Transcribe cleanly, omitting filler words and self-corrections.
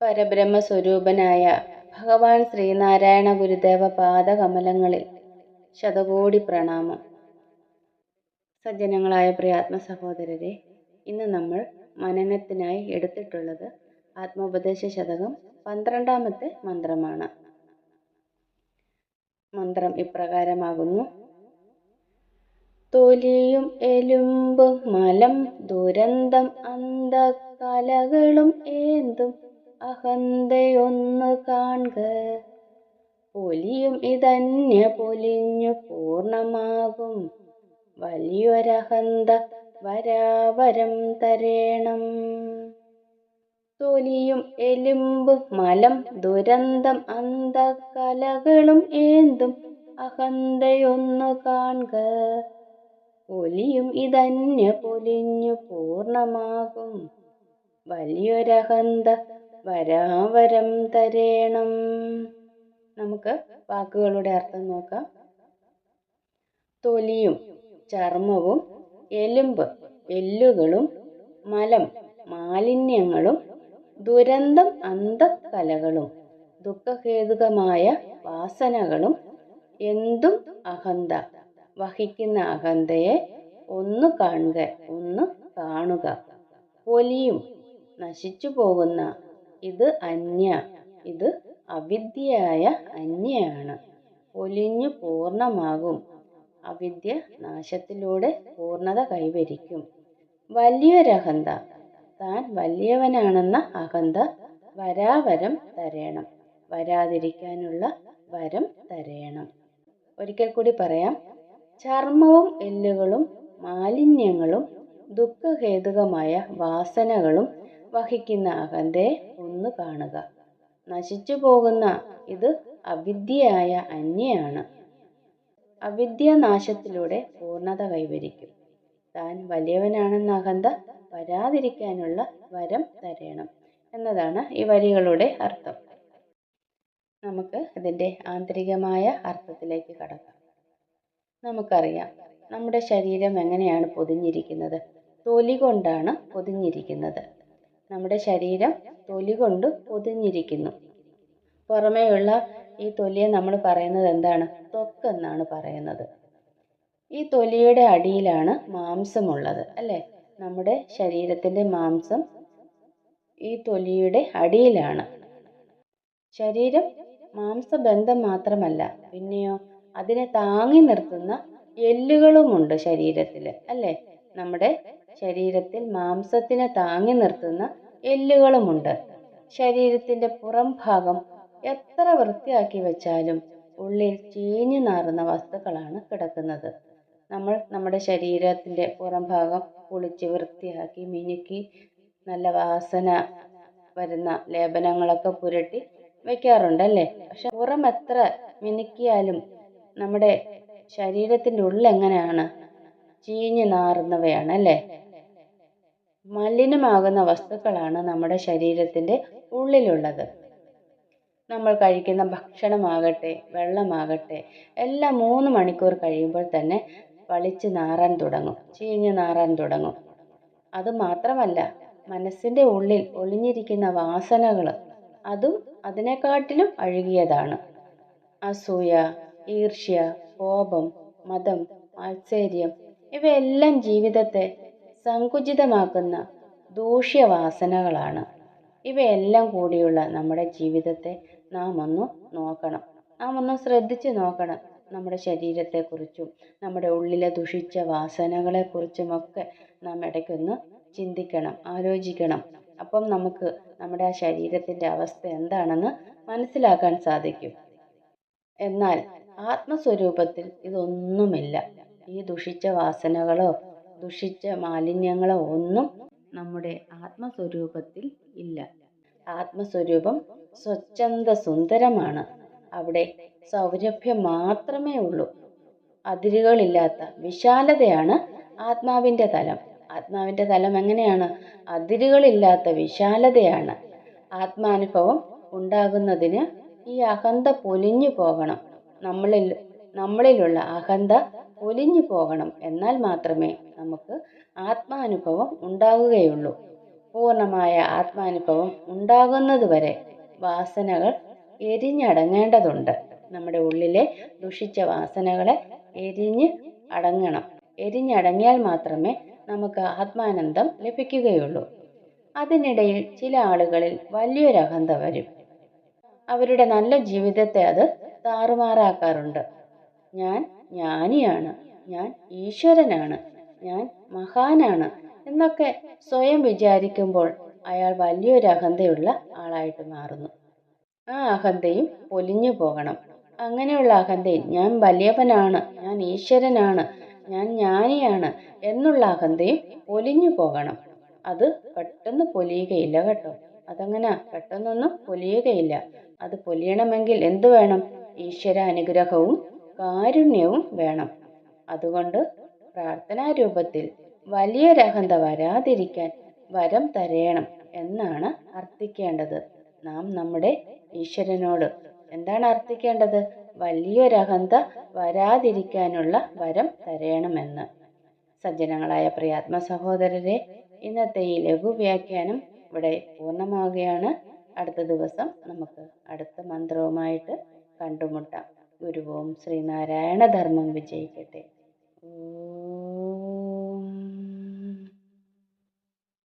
പരബ്രഹ്മസ്വരൂപനായ ഭഗവാൻ ശ്രീനാരായണ ഗുരുദേവ പാദകമലങ്ങളിൽ ശതകോടി പ്രണാമം. സജ്ജനങ്ങളായ പ്രിയാത്മ സഹോദരരെ, ഇന്ന് നമ്മൾ മനനത്തിനായി എടുത്തിട്ടുള്ളത് ആത്മോപദേശ ശതകം 12ാമത്തെ മന്ത്രമാണ്. മന്ത്രം ഇപ്രകാരമാകുന്നു: തൊലിയും എലുമ്പും മലം ദുരന്തം അന്തകലകളും ഏന്തും അഹന്തയൊന്നു കാൺക. പൊലിയും ഇതന്യ പൊലിഞ്ഞു പൂർണ്ണമാകും വലിയൊരഹന്ത വരാവരം തരേണം. തൊലിയും എലുമ്പും മലം ദുരന്തം അന്തകലകളും ഏന്തും അഹന്തയൊന്നു കാൺക. പൊലിയും ഇതന്യ പൊലിഞ്ഞു പൂർണ്ണമാകും വലിയൊരഹന്ത വരാവരം തരേണം. നമുക്ക് വാക്കുകളുടെ അർത്ഥം നോക്കാം. തൊലിയും ചർമ്മവും, എലുമ്പ് എല്ലുകളും, മലം മാലിന്യങ്ങളും, ദുരന്തം അന്തകലകളും ദുഃഖഹേതുകമായ വാസനകളും, എന്തും അഹന്ത വഹിക്കുന്ന അഹന്തയെ ഒന്ന് കാണുക, ഒന്ന് കാണുക. പൊലിയും നശിച്ചു പോകുന്ന ഇത് അന്യ, ഇത് അവിദ്യയായ അന്യയാണ്. പൊലിഞ്ഞു പൂർണ്ണമാകും, അവിദ്യ നാശത്തിലൂടെ പൂർണ്ണത കൈവരിക്കും. വലിയൊരഹന്ത, താൻ വലിയവനാണെന്ന അഹന്ത വരാവരം തരേണം, വരാതിരിക്കാനുള്ള വരം തരേണം. ഒരിക്കൽ കൂടി പറയാം. ചർമ്മവും എല്ലുകളും മാലിന്യങ്ങളും ദുഃഖഹേതുകമായ വാസനകളും വഹിക്കുന്ന അഹന്തയെ ഒന്ന് കാണുക. നശിച്ചു പോകുന്ന ഇത് അവിദ്യയായ അന്യയാണ്. അവിദ്യാനാശത്തിലൂടെ പൂർണ്ണത കൈവരിക്കും. താൻ വലിയവനാണെന്ന അഹന്ത വരാതിരിക്കാനുള്ള വരം തരേണം എന്നതാണ് ഈ വരികളുടെ അർത്ഥം. നമുക്ക് ഇതിൻ്റെ ആന്തരികമായ അർത്ഥത്തിലേക്ക് കടക്കാം. നമുക്കറിയാം, നമ്മുടെ ശരീരം എങ്ങനെയാണ് പൊതിഞ്ഞിരിക്കുന്നത്? തൊലി കൊണ്ടാണ് പൊതിഞ്ഞിരിക്കുന്നത്. നമ്മുടെ ശരീരം തൊലി കൊണ്ട് പൊതിഞ്ഞിരിക്കുന്നു. പുറമേയുള്ള ഈ തൊലിയെ നമ്മൾ പറയുന്നത് എന്താണ്? ത്വക്കെന്നാണ് പറയുന്നത്. ഈ തൊലിയുടെ അടിയിലാണ് മാംസമുള്ളത്, അല്ലേ? നമ്മുടെ ശരീരത്തിൻ്റെ മാംസം ഈ തൊലിയുടെ അടിയിലാണ്. ശരീരം മാംസബന്ധം മാത്രമല്ല, പിന്നെയോ അതിനെ താങ്ങി നിർത്തുന്ന എല്ലുകളുമുണ്ട് ശരീരത്തിൽ, അല്ലേ? നമ്മുടെ ശരീരത്തിൽ മാംസത്തിനെ താങ്ങി നിർത്തുന്ന എല്ലുകളുമുണ്ട്. ശരീരത്തിൻ്റെ പുറം ഭാഗം എത്ര വൃത്തിയാക്കി വെച്ചാലും ഉള്ളിൽ ചീഞ്ഞു നാറുന്ന വസ്തുക്കളാണ് കിടക്കുന്നത്. നമ്മൾ നമ്മുടെ ശരീരത്തിൻ്റെ പുറം ഭാഗം കുളിച്ച് വൃത്തിയാക്കി മിനുക്കി നല്ല വാസന വരുന്ന ലേപനങ്ങളൊക്കെ പുരട്ടി വയ്ക്കാറുണ്ടല്ലേ? പക്ഷെ പുറം എത്ര മിനുക്കിയാലും നമ്മുടെ ശരീരത്തിൻ്റെ ഉള്ളെങ്ങനെയാണ്? ചീഞ്ഞു നാറുന്നവയാണ്, അല്ലേ? മലിനമാകുന്ന വസ്തുക്കളാണ് നമ്മുടെ ശരീരത്തിൻ്റെ ഉള്ളിലുള്ളത്. നമ്മൾ കഴിക്കുന്ന ഭക്ഷണമാകട്ടെ, വെള്ളമാകട്ടെ, എല്ലാം 3 മണിക്കൂർ കഴിയുമ്പോൾ തന്നെ വളിച്ച് നാറാൻ തുടങ്ങും, ചീഞ്ഞു നാറാൻ തുടങ്ങും. അതുമാത്രമല്ല, മനസ്സിൻ്റെ ഉള്ളിൽ ഒളിഞ്ഞിരിക്കുന്ന വാസനകൾ അതും അതിനെക്കാട്ടിലും അഴുകിയതാണ്. അസൂയ, ഈർഷ്യ, കോപം, മദം, മാത്സര്യം ഇവയെല്ലാം ജീവിതത്തെ സങ്കുചിതമാക്കുന്ന ദൂഷ്യവാസനകളാണ്. ഇവയെല്ലാം കൂടിയുള്ള നമ്മുടെ ജീവിതത്തെ നാം ഒന്ന് നോക്കണം, നാം ഒന്ന് ശ്രദ്ധിച്ച് നോക്കണം. നമ്മുടെ ശരീരത്തെക്കുറിച്ചും നമ്മുടെ ഉള്ളിലെ ദുഷിച്ച വാസനകളെക്കുറിച്ചുമൊക്കെ നാം ഇടയ്ക്കൊന്ന് ചിന്തിക്കണം, ആലോചിക്കണം. അപ്പം നമുക്ക് നമ്മുടെ ആ ശരീരത്തിൻ്റെ അവസ്ഥ എന്താണെന്ന് മനസ്സിലാക്കാൻ സാധിക്കും. എന്നാൽ ആത്മസ്വരൂപത്തിൽ ഇതൊന്നുമില്ല. ഈ ദുഷിച്ച വാസനകളോ ദുഷിച്ച മാലിന്യങ്ങളോ ഒന്നും നമ്മുടെ ആത്മസ്വരൂപത്തിൽ ഇല്ല. ആത്മസ്വരൂപം സ്വച്ഛന്ത സുന്ദരമാണ്. അവിടെ സൗരഭ്യം മാത്രമേ ഉള്ളൂ. അതിരുകളില്ലാത്ത വിശാലതയാണ് ആത്മാവിൻ്റെ തലം. ആത്മാവിൻ്റെ തലം എങ്ങനെയാണ്? അതിരുകളില്ലാത്ത വിശാലതയാണ്. ആത്മാനുഭവം ഉണ്ടാകുന്നതിന് ഈ അഹന്ത പൊലിഞ്ഞു പോകണം. നമ്മളിലുള്ള അഹന്ത പൊലിഞ്ഞു പോകണം. എന്നാൽ മാത്രമേ നമുക്ക് ആത്മാനുഭവം ഉണ്ടാകുകയുള്ളൂ. പൂർണ്ണമായ ആത്മാനുഭവം ഉണ്ടാകുന്നതുവരെ വാസനകൾ എരിഞ്ഞടങ്ങേണ്ടതുണ്ട്. നമ്മുടെ ഉള്ളിലെ ദുഷിച്ച വാസനകളെ എരിഞ്ഞ് അടങ്ങണം. എരിഞ്ഞടങ്ങിയാൽ മാത്രമേ നമുക്ക് ആത്മാനന്ദം ലഭിക്കുകയുള്ളൂ. അതിനിടയിൽ ചില ആളുകളിൽ വലിയൊരു അഹന്ത വരും. അവരുടെ നല്ല ജീവിതത്തെ അത് താറുമാറാക്കാറുണ്ട്. ഞാൻ ജ്ഞാനിയാണ്, ഞാൻ ഈശ്വരനാണ്, ഞാൻ മഹാനാണ് എന്നൊക്കെ സ്വയം വിചാരിക്കുമ്പോൾ അയാൾ വലിയൊരു അഹന്തയുള്ള ആളായിട്ട് മാറുന്നു. ആ അഹന്തയും പൊലിഞ്ഞു പോകണം. അങ്ങനെയുള്ള അഹന്തയിൽ ഞാൻ വലിയവനാണ്, ഞാൻ ഈശ്വരനാണ്, ഞാൻ ജ്ഞാനിയാണ് എന്നുള്ള അഹന്തയും പൊലിഞ്ഞു പോകണം. അത് പെട്ടെന്ന് പൊലിയുകയില്ല കേട്ടോ. അതങ്ങനെ പെട്ടെന്നൊന്നും പൊലിയുകയില്ല. അത് പൊലിയണമെങ്കിൽ എന്ത് വേണം? ഈശ്വര അനുഗ്രഹവും കാരുണ്യവും വേണം. അതുകൊണ്ട് പ്രാർത്ഥനാ രൂപത്തിൽ വലിയൊരഹന്ത വരാതിരിക്കാൻ വരം തരയണം എന്നാണ് അർത്ഥിക്കേണ്ടത്. നാം നമ്മുടെ ഈശ്വരനോട് എന്താണ് അർത്ഥിക്കേണ്ടത്? വലിയൊരഹന്ത വരാതിരിക്കാനുള്ള വരം തരയണമെന്ന്. സജ്ജനങ്ങളായ പ്രിയാത്മ സഹോദരരെ, ഇന്നത്തെ ഈ ലഘുവ്യാഖ്യാനം ഇവിടെ പൂർണ്ണമാവുകയാണ്. അടുത്ത ദിവസം നമുക്ക് അടുത്ത മന്ത്രവുമായിട്ട് കണ്ടുമുട്ടാം. ഗുരു ഓം ശ്രീനാരായണ ധർമ്മം വിജയിക്കട്ടെ. ഓം